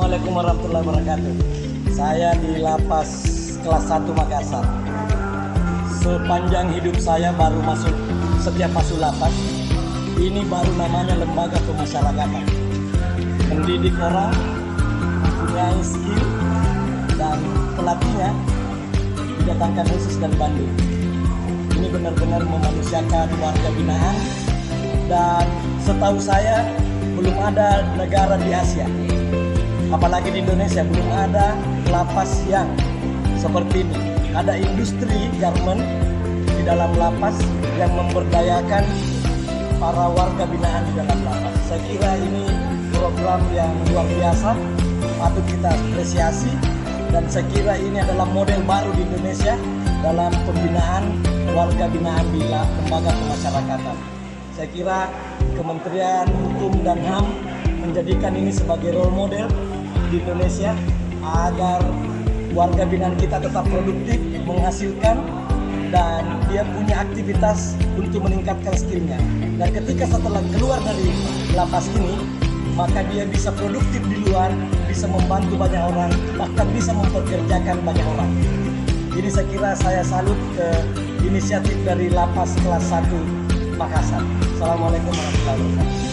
Assalamualaikum warahmatullahi wabarakatuh. Saya di Lapas kelas 1 Makassar. Sepanjang hidup saya baru setiap masuk lapas, ini baru namanya lembaga pemasyarakatan. Mendidik orang, mempunyai skill, dan pelatihnya didatangkan khusus dari Bandung. Ini benar-benar memanusiakan warga binaan, dan setahu saya belum ada negara di Asia, apalagi di Indonesia, belum ada lapas yang seperti ini. Ada industri garment di dalam lapas yang memberdayakan para warga binaan di dalam lapas. Saya kira ini program yang luar biasa, patut kita apresiasi, dan saya kira ini adalah model baru di Indonesia dalam pembinaan warga binaan di lembaga pemasyarakatan. Saya kira Kementerian Hukum dan HAM menjadikan ini sebagai role model di Indonesia agar warga binaan kita tetap produktif, menghasilkan, dan dia punya aktivitas untuk meningkatkan skillnya. Dan ketika setelah keluar dari lapas ini, maka dia bisa produktif di luar, bisa membantu banyak orang, bahkan bisa mempekerjakan banyak orang. Jadi saya kira saya salut ke inisiatif dari Lapas kelas 1 Makassar. Assalamualaikum warahmatullahi wabarakatuh.